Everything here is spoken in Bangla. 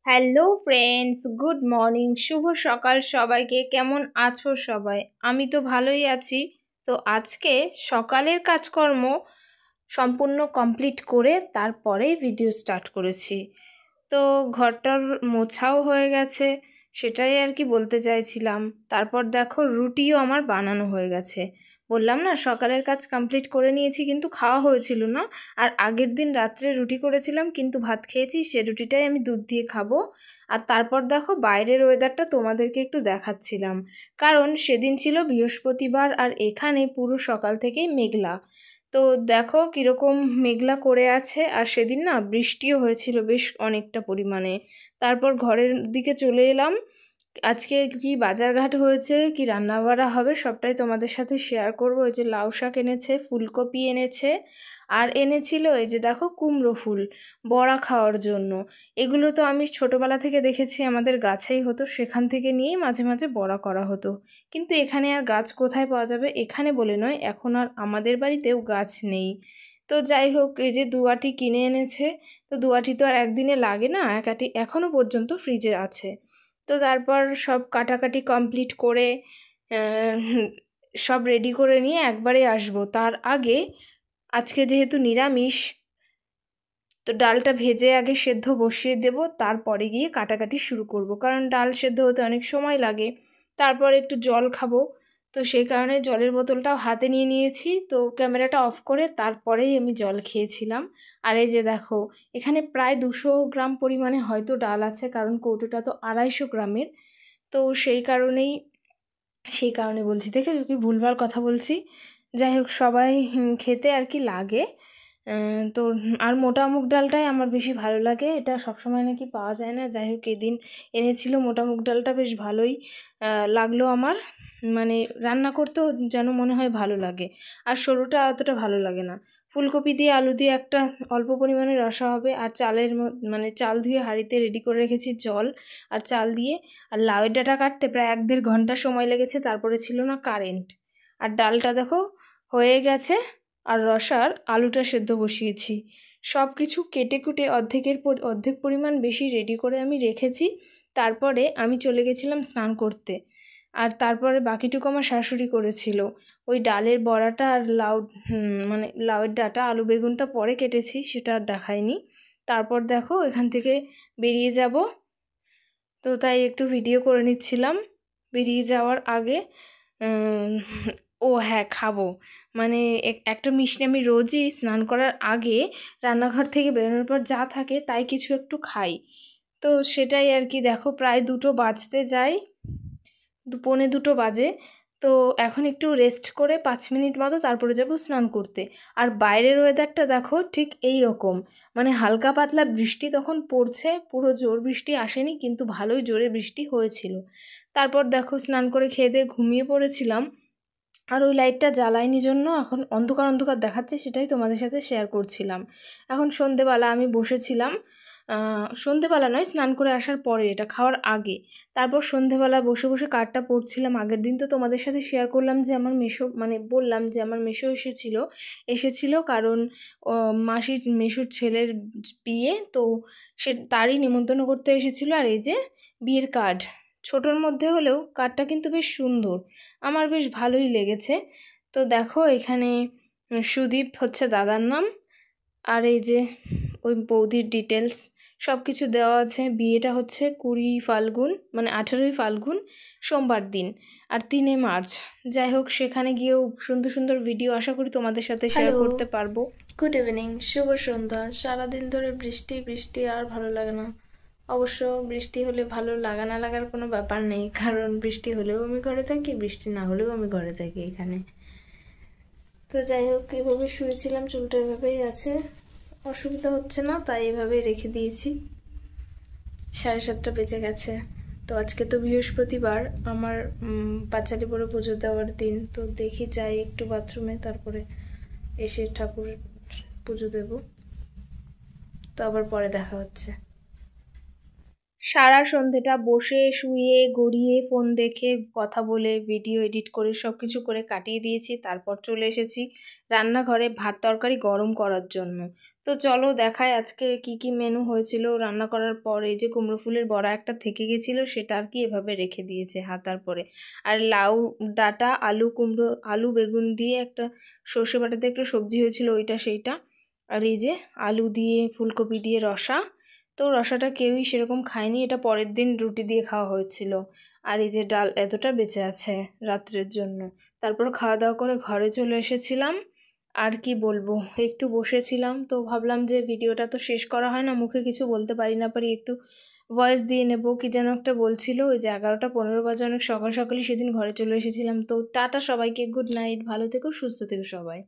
হ্যালো ফ্রেন্ডস, গুড মর্নিং, শুভ সকাল সবাইকে। কেমন আছো সবাই? আমি তো ভালোই আছি। তো আজকে সকালের কাজকর্ম সম্পূর্ণ কমপ্লিট করে তারপরেই ভিডিও স্টার্ট করেছি। তো ঘরটার মোছাও হয়ে গেছে, সেটাই আর কি বলতে চাইছিলাম। তারপর দেখো রুটিও আমার বানানো হয়ে গেছে। বললাম না সকালের কাজ কমপ্লিট করে নিয়েছি, কিন্তু খাওয়া হয়েছিল না। আর আগের দিন রাত্রে রুটি করেছিলাম, কিন্তু ভাত খেয়েছি, সে রুটিটাই আমি দুধ দিয়ে খাবো। আর তারপর দেখো বাইরের ওয়েদারটা তোমাদেরকে একটু দেখাচ্ছিলাম, কারণ সেদিন ছিল বৃহস্পতিবার আর এখানে পুরো সকাল থেকেই মেঘলা। তো দেখো কীরকম মেঘলা করে আছে। আর সেদিন না বৃষ্টিও হয়েছিল বেশ অনেকটা পরিমাণে। তারপর ঘরের দিকে চলে এলাম। আজকে কি বাজারঘাট হয়েছে, কি রান্নাবাড়া হবে, সবটাই তোমাদের সাথে শেয়ার করবো। এই যে লাউ শাক এনেছে, ফুলকপি এনেছে, আর এনেছিল এই যে দেখো কুমড়ো ফুল বড়া খাওয়ার জন্য। এগুলো তো আমি ছোটোবেলা থেকে দেখেছি আমাদের গাছেই হতো, সেখান থেকে নিয়েই মাঝে মাঝে বড়া করা হতো। কিন্তু এখানে আর গাছ কোথায় পাওয়া যাবে, এখানে বলে নয়, এখন আর আমাদের বাড়িতেও গাছ নেই। তো যাই হোক, এই যে দুয়াটি কিনে এনেছে। তো দুয়াটি তো আর একদিনে লাগে না, এক আটি এখনও পর্যন্ত ফ্রিজে আছে। তো তারপর সব কাটাকাটি কমপ্লিট করে সব রেডি করে নিয়ে একবারে আসবো। তার আগে আজকে যেহেতু নিরামিষ, তো ডালটা ভেজে আগে সেদ্ধ বসিয়ে দেব, তারপরে গিয়ে কাটাকাটি শুরু করব, কারণ ডাল সেদ্ধ হতে অনেক সময় লাগে। তারপর একটু জল খাবো, তো সেই কারণে জলের বোতলটাও হাতে নিয়ে নিয়েছি। তো ক্যামেরাটা অফ করে তারপরেই আমি জল খেয়েছিলাম। আর এই যে দেখো, এখানে প্রায় 200 গ্রাম পরিমাণে হয়তো ডাল আছে, কারণ কৌটোটা তো 250 গ্রামের। তো সেই কারণে বলছি, দেখে কি ভুলভাল কথা বলছি। যাই হোক, সবাই খেতে আর কি লাগে। তো আর মোটা মুগ ডালটাই আমার বেশি ভালো লাগে, এটা সবসময় নাকি পাওয়া যায় না। যাই হোক, এদিন এনেছিল মোটা মুগ ডালটা, বেশ ভালোই লাগলো আমার। মানে রান্না করতেও যেন মনে হয় ভালো লাগে। আর সরুটা অতটা ভালো লাগে না। ফুলকপি দিয়ে আলু দিয়ে একটা অল্প পরিমাণে রসা হবে। আর মানে চাল ধুয়ে হাঁড়িতে রেডি করে রেখেছি জল আর চাল দিয়ে। আর লাউয়ের ডাঁটা কাটতে প্রায় 1-1.5 ঘন্টা সময় লেগেছে, তারপরে ছিল না কারেন্ট। আর ডালটা দেখো হয়ে গেছে, আর রসার আলুটা সেদ্ধ বসিয়েছি। সব কিছু কেটে কুটে অর্ধেক পরিমাণ বেশি রেডি করে আমি রেখেছি। তারপরে আমি চলে গেছিলাম স্নান করতে। আর তারপরে বাকিটুকু আমার শাশুড়ি করেছিল। ওই ডালের বড়াটা আর মানে লাউয়ের ডাঁটা আলু বেগুনটা পরে কেটেছি, সেটা আর দেখাইনি। তারপর দেখো এখান থেকে বেরিয়ে যাব, তো তাই একটু ভিডিও করে নিচ্ছিলাম বেরিয়ে যাওয়ার আগে। ও হ্যাঁ, খাবো মানে একটা মিষ্টি আমি রোজই স্নান করার আগে রান্নাঘর থেকে বেরোনোর পর যা থাকে তাই কিছু একটু খাই। তো সেটাই আর কি। দেখো প্রায় 2টো বাজতে যায়, 2:45 বাজে। তো এখন একটু রেস্ট করে 5 মিনিট মতো তারপরে যাব স্নান করতে। আর বাইরের ওয়েদারটা দেখো ঠিক এই রকম, মানে হালকা পাতলা বৃষ্টি তখন পড়ছে, পুরো জোর বৃষ্টি আসেনি, কিন্তু ভালোই জোরে বৃষ্টি হয়েছিল। তারপর দেখো স্নান করে খেয়ে দিয়ে ঘুমিয়ে পড়েছিলাম। আর ওই লাইটটা জ্বালাইনি জন্য এখন অন্ধকার অন্ধকার দেখাচ্ছে, সেটাই তোমাদের সাথে শেয়ার করছিলাম। এখন সন্ধেবেলা আমি বসেছিলাম, সন্ধেবেলা নয়, স্নান করে আসার পরে, এটা খাওয়ার আগে। তারপর সন্ধেবেলা বসে বসে কার্ডটা পড়ছিলাম। আগের দিন তো তোমাদের সাথে শেয়ার করলাম যে আমার বললাম যে আমার মেসো এসেছিল কারণ মেসোর ছেলের বিয়ে, তো সে তারই নিমন্ত্রণ করতে এসেছিল। আর এই যে বিয়ের কার্ড, ছোটোর মধ্যে হলেও কার্ডটা কিন্তু বেশ সুন্দর, আমার বেশ ভালোই লেগেছে। তো দেখো এখানে সুদীপ হচ্ছে দাদার নাম, আর এই যে ওই বৌদির ডিটেলস সব কিছু দেওয়া আছে। বিয়েটা হচ্ছে 20 ফাল্গুন, মানে 18ই ফাল্গুন সোমবার দিন, আর 3 মার্চ। যাই হোক, সেখানে গিয়েও সুন্দর সুন্দর ভিডিও আশা করি তোমাদের সাথে শেয়ার করতে পারবো। গুড ইভিনিং, শুভ সন্ধ্যা। সারাদিন ধরে বৃষ্টি বৃষ্টি, আর ভালো লাগে না। অবশ্য বৃষ্টি হলে ভালো লাগা না লাগার কোনো ব্যাপার নেই, কারণ বৃষ্টি হলেও আমি ঘরে থাকি, বৃষ্টি না হলেও আমি ঘরে থাকি এখানে। তো যাই হোক, এভাবে শুয়েছিলাম, চুলটা এভাবেই আছে, অসুবিধা হচ্ছে না, তাই এভাবেই রেখে দিয়েছি। 7:30 বেজে গেছে। তো আজকে তো বৃহস্পতিবার, আমার পাঁচালি পরে পুজো দেওয়ার দিন। তো দেখি যাই একটু বাথরুমে, তারপরে এসে ঠাকুর পুজো দেব। তো আবার পরে দেখা হচ্ছে। সারা সন্ধেটা বসে শুয়ে গড়িয়ে ফোন দেখে কথা বলে ভিডিও এডিট করে সব কিছু করে কাটিয়ে দিয়েছি। তারপর চলে এসেছি রান্নাঘরে ভাত তরকারি গরম করার জন্য। তো চলো দেখায় আজকে কি কি মেনু হয়েছিল রান্না করার পর। এই যে কুমড়ো ফুলের বড়া একটা থেকে গেছিলো, সেটা আর কি এভাবে রেখে দিয়েছে হাতার পরে। আর লাউ ডাঁটা আলু কুমড়ো আলু বেগুন দিয়ে একটা সর্ষে বাটাতে একটু সবজি হয়েছিল, ওইটা সেইটা। আর এই যে আলু দিয়ে ফুলকপি দিয়ে রসা। তো রসাটা কেউই সেরকম খায়নি, এটা পরের দিন রুটি দিয়ে খাওয়া হয়েছিল। আর এই যে ডাল এতটা বেঁচে আছে রাত্রের জন্য। তারপর খাওয়া দাওয়া করে ঘরে চলে এসেছিলাম। আর কি বলবো, একটু বসেছিলাম তো ভাবলাম যে ভিডিওটা তো শেষ করা হয় না, মুখে কিছু বলতে পারি না পারি, একটু ভয়েস দিয়ে নেব। কি যেন একটা বলছিল, ওই যে 11টা 15 বাজে, অনেক সকাল সকালই সেদিন ঘরে চলে এসেছিলাম। তো টাটা সবাইকে, গুড নাইট, ভালো থেকো সুস্থ থেকো সবাই।